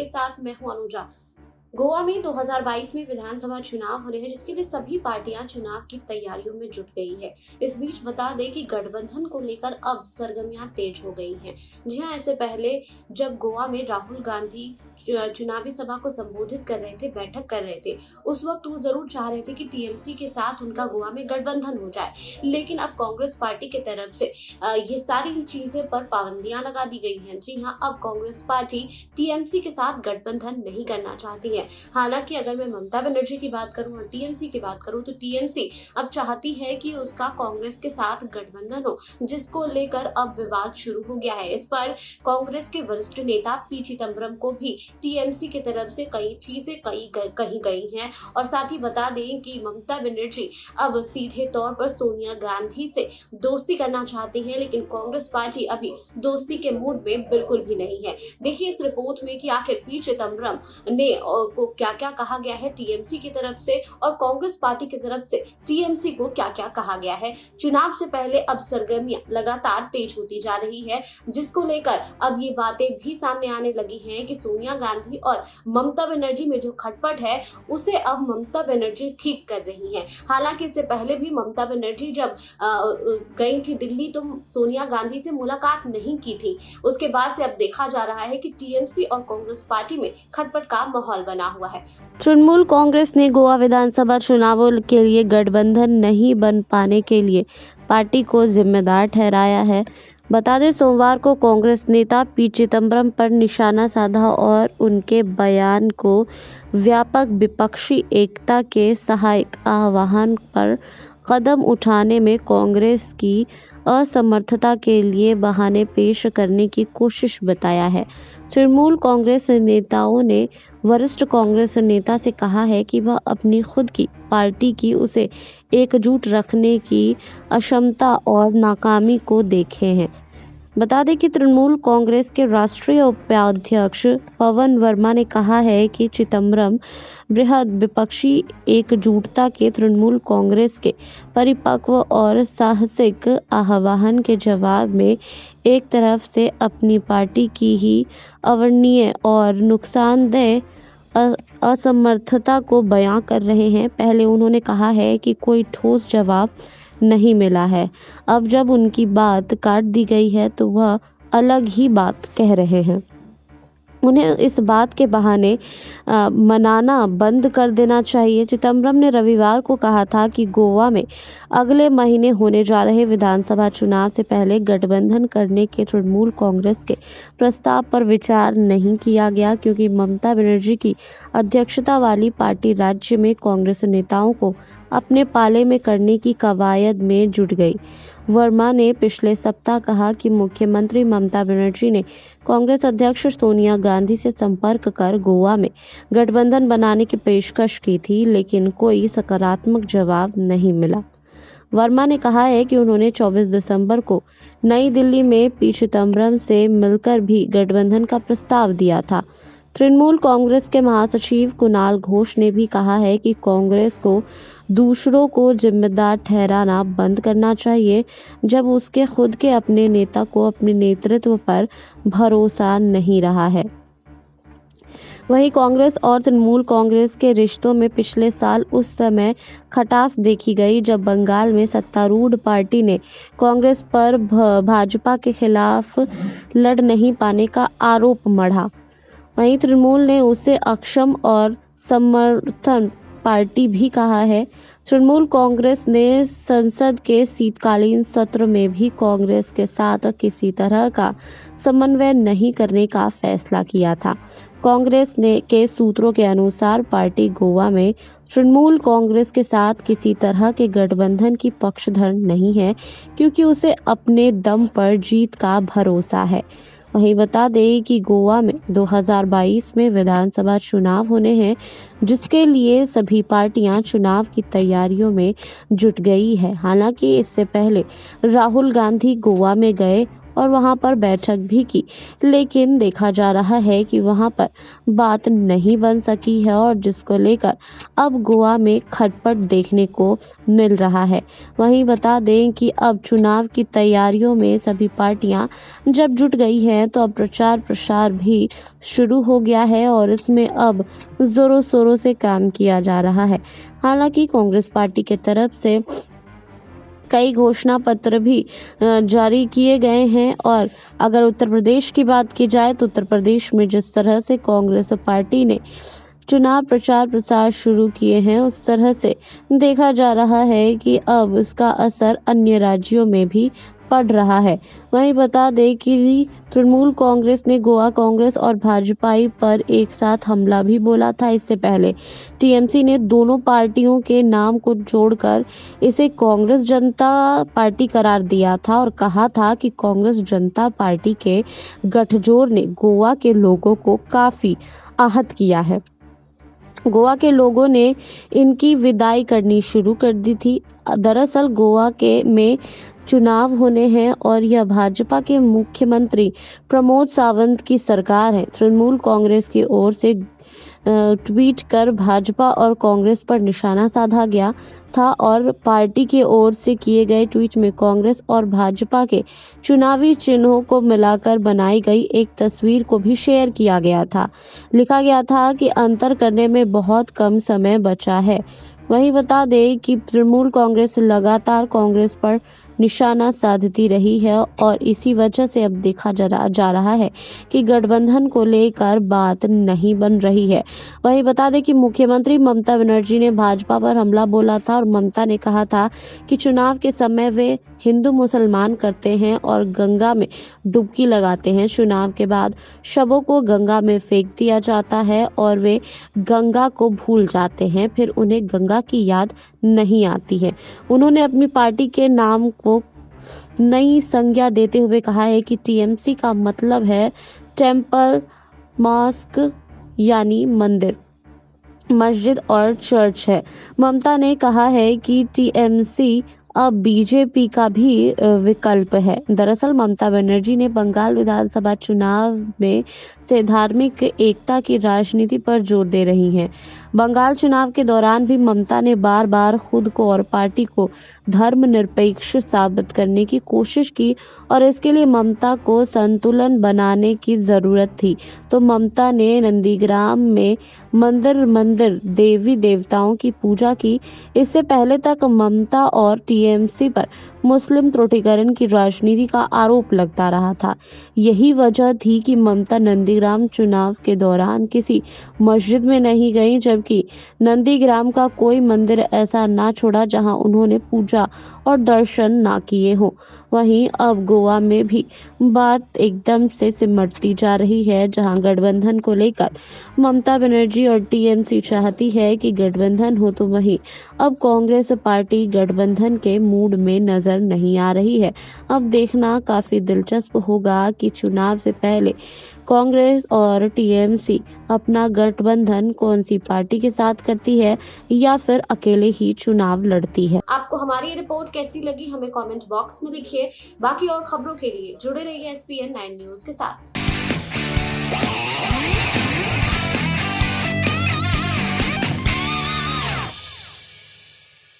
के साथ मैं हूं अनुजा। गोवा में 2022 में विधानसभा चुनाव होने हैं, जिसके लिए सभी पार्टियां चुनाव की तैयारियों में जुट गई है। इस बीच बता दें कि गठबंधन को लेकर अब सरगर्मियां तेज हो गई हैं। जी हां, इससे पहले जब गोवा में राहुल गांधी चुनावी सभा को संबोधित कर रहे थे, बैठक कर रहे थे, उस वक्त वो जरूर चाह रहे थे कि टीएमसी के साथ उनका गोवा में गठबंधन हो जाए। लेकिन अब कांग्रेस पार्टी की तरफ से ये सारी चीजें पर पाबंदियां लगा दी गई हैं। जी हाँ, अब कांग्रेस पार्टी टीएमसी के साथ गठबंधन नहीं करना चाहती है। हालांकि अगर मैं ममता बनर्जी की बात करूं और टीएमसी की बात करूं, तो टीएमसी अब चाहती है कि उसका कांग्रेस के साथ गठबंधन हो, जिसको लेकर अब विवाद शुरू हो गया है। इस पर कांग्रेस के वरिष्ठ नेता पी चिदम्बरम को भी टीएमसी की तरफ से कई चीजें कही गई हैं। और साथ ही बता दें कि ममता बनर्जी अब सीधे तौर पर सोनिया गांधी से दोस्ती करना चाहती है, लेकिन कांग्रेस पार्टी अभी दोस्ती के मूड में बिल्कुल भी नहीं है। देखिए इस रिपोर्ट में कि आखिर पी चिदम्बरम ने को क्या क्या कहा गया है टीएमसी की तरफ से, और कांग्रेस पार्टी की तरफ से टीएमसी को क्या क्या कहा गया है। चुनाव से पहले अब सरगर्मियां लगातार तेज होती जा रही है, जिसको लेकर अब ये बातें भी सामने आने लगी हैं कि सोनिया गांधी और ममता बनर्जी में जो खटपट है, उसे अब ममता बनर्जी ठीक कर रही हैं। हालांकि इससे पहले भी ममता बनर्जी जब गई थी दिल्ली, तो सोनिया गांधी से मुलाकात नहीं की थी। उसके बाद से अब देखा जा रहा है कि टीएमसी और कांग्रेस पार्टी में खटपट का माहौल बना हुआ है। तृणमूल कांग्रेस ने गोवा विधानसभा चुनावों के लिए गठबंधन नहीं बन पाने के लिए पार्टी को जिम्मेदार ठहराया है। बता दें, सोमवार को कांग्रेस नेता पी चिदम्बरम पर निशाना साधा और उनके बयान को व्यापक विपक्षी एकता के सहायक आह्वान पर कदम उठाने में कांग्रेस की असमर्थता के लिए बहाने पेश करने की कोशिश बताया है। तृणमूल कांग्रेस नेताओं ने वरिष्ठ कांग्रेस नेता से कहा है कि वह अपनी खुद की पार्टी की उसे एकजुट रखने की अक्षमता और नाकामी को देखे हैं। बता दें कि तृणमूल कांग्रेस के राष्ट्रीय उपाध्यक्ष पवन वर्मा ने कहा है कि चिदम्बरम बृहद विपक्षी एकजुटता के तृणमूल कांग्रेस के परिपक्व और साहसिक आह्वान के जवाब में एक तरफ से अपनी पार्टी की ही अवर्णनीय और नुकसानदेह असमर्थता को बयां कर रहे हैं। पहले उन्होंने कहा है कि कोई ठोस जवाब नहीं मिला है। अब जब उनकी बात काट दी गई है तो वह अलग ही बात कह रहे हैं। उन्हें इस बात के बहाने मनाना बंद कर देना चाहिए। चिदम्बरम ने रविवार को कहा था कि गोवा में अगले महीने होने जा रहे विधानसभा चुनाव से पहले गठबंधन करने के तृणमूल कांग्रेस के प्रस्ताव पर विचार नहीं किया गया, क्योंकि ममता बनर्जी की अध्यक्षता वाली पार्टी राज्य में कांग्रेस नेताओं को अपने पाले में करने की कवायद में जुट गई। वर्मा ने पिछले सप्ताह कहा कि मुख्यमंत्री ममता बनर्जी ने कांग्रेस अध्यक्ष सोनिया गांधी से संपर्क कर गोवा में गठबंधन बनाने की पेशकश की थी, लेकिन कोई सकारात्मक जवाब नहीं मिला। वर्मा ने कहा है कि उन्होंने 24 दिसंबर को नई दिल्ली में पी चिदम्बरम से मिलकर भी गठबंधन का प्रस्ताव दिया था। तृणमूल कांग्रेस के महासचिव कुणाल घोष ने भी कहा है कि कांग्रेस को दूसरों को जिम्मेदार ठहराना बंद करना चाहिए, जब उसके खुद के अपने नेता को अपने नेतृत्व पर भरोसा नहीं रहा है। वहीं कांग्रेस और तृणमूल कांग्रेस के रिश्तों में पिछले साल उस समय खटास देखी गई जब बंगाल में सत्तारूढ़ पार्टी ने कांग्रेस पर भाजपा के खिलाफ लड़ नहीं पाने का आरोप मढ़ा। वहीं तृणमूल ने उसे अक्षम और समर्थन पार्टी भी कहा है। तृणमूल कांग्रेस ने संसद के शीतकालीन सत्र में भी कांग्रेस के साथ किसी तरह का समन्वय नहीं करने का फैसला किया था। कांग्रेस के सूत्रों के अनुसार पार्टी गोवा में तृणमूल कांग्रेस के साथ किसी तरह के गठबंधन की पक्षधर नहीं है, क्योंकि उसे अपने दम पर जीत का भरोसा है। वहीं बता दें कि गोवा में 2022 में विधानसभा चुनाव होने हैं, जिसके लिए सभी पार्टियां चुनाव की तैयारियों में जुट गई है। हालांकि इससे पहले राहुल गांधी गोवा में गए और वहां पर बैठक भी की, लेकिन देखा जा रहा है कि वहां पर बात नहीं बन सकी है और जिसको लेकर अब गोवा में खटपट देखने को मिल रहा है। वहीं बता दें कि अब चुनाव की तैयारियों में सभी पार्टियां जब जुट गई हैं तो अब प्रचार प्रसार भी शुरू हो गया है और इसमें अब जोरों शोरों से काम किया जा रहा है। हालांकि कांग्रेस पार्टी की तरफ से कई घोषणा पत्र भी जारी किए गए हैं और अगर उत्तर प्रदेश की बात की जाए तो उत्तर प्रदेश में जिस तरह से कांग्रेस पार्टी ने चुनाव प्रचार प्रसार शुरू किए हैं उस तरह से देखा जा रहा है कि अब इसका असर अन्य राज्यों में भी पड़ रहा है। वहीं बता दें कि तृणमूल कांग्रेस ने गोवा कांग्रेस और भाजपाई पर एक साथ हमला भी बोला था। इससे पहले टीएमसी ने दोनों पार्टियों के नाम को जोड़कर इसे कांग्रेस जनता पार्टी करार दिया था और कहा था कि कांग्रेस जनता पार्टी के गठजोड़ ने गोवा के लोगों को काफी आहत किया है। गोवा के लोगों ने इनकी विदाई करनी शुरू कर दी थी। दरअसल गोवा में चुनाव होने हैं और यह भाजपा के मुख्यमंत्री प्रमोद सावंत की सरकार है। तृणमूल कांग्रेस की ओर से ट्वीट कर भाजपा और कांग्रेस पर निशाना साधा गया था और पार्टी की ओर से किए गए ट्वीट में कांग्रेस और भाजपा के चुनावी चिन्हों को मिलाकर बनाई गई एक तस्वीर को भी शेयर किया गया था। लिखा गया था कि अंतर करने में बहुत कम समय बचा है। वहीं बता दें कि तृणमूल कांग्रेस लगातार कांग्रेस पर निशाना साधती रही है और इसी वजह से अब देखा जा रहा है कि गठबंधन को लेकर बात नहीं बन रही है। वहीं बता दें कि मुख्यमंत्री ममता बनर्जी ने भाजपा पर हमला बोला था और ममता ने कहा था कि चुनाव के समय वे हिंदू मुसलमान करते हैं और गंगा में डुबकी लगाते हैं। चुनाव के बाद शवों को गंगा में फेंक दिया जाता है और वे गंगा को भूल जाते हैं, फिर उन्हें गंगा की याद नहीं आती है। उन्होंने अपनी पार्टी के नाम को नई संज्ञा देते हुए कहा है कि टीएमसी का मतलब है टेम्पल, मॉस्क यानी मंदिर, मस्जिद और चर्च है। ममता ने कहा है कि टीएमसी अब बीजेपी का भी विकल्प है। दरअसल ममता बनर्जी ने बंगाल विधानसभा चुनाव में से धार्मिक एकता की राजनीति पर जोर दे रही हैं। बंगाल चुनाव के दौरान भी ममता ने बार बार खुद को और पार्टी को धर्मनिरपेक्ष साबित करने की कोशिश की और इसके लिए ममता को संतुलन बनाने की जरूरत थी। तो ममता ने नंदीग्राम में मंदिर देवी देवताओं की पूजा की। इससे पहले तक ममता और टीएमसी पर मुस्लिम त्रुटिकरण की राजनीति का आरोप लगता रहा था। यही वजह थी कि ममता नंदीग्राम चुनाव के दौरान किसी मस्जिद में नहीं गई, जबकि नंदीग्राम का कोई मंदिर ऐसा ना छोड़ा जहां उन्होंने पूजा और दर्शन ना किए हों। वहीं अब गोवा में भी बात एकदम से सिमटती जा रही है, जहां गठबंधन को लेकर ममता बनर्जी और टीएमसी चाहती है कि गठबंधन हो, तो वहीं अब कांग्रेस पार्टी गठबंधन के मूड में नजर नहीं आ रही है। अब देखना काफी दिलचस्प होगा कि चुनाव से पहले कांग्रेस और टीएमसी अपना गठबंधन कौन सी पार्टी के साथ करती है या फिर अकेले ही चुनाव लड़ती है। आपको हमारी ये रिपोर्ट कैसी लगी हमें कमेंट बॉक्स में लिखिए। बाकी और खबरों के लिए जुड़े रहिए SPN9 न्यूज के साथ।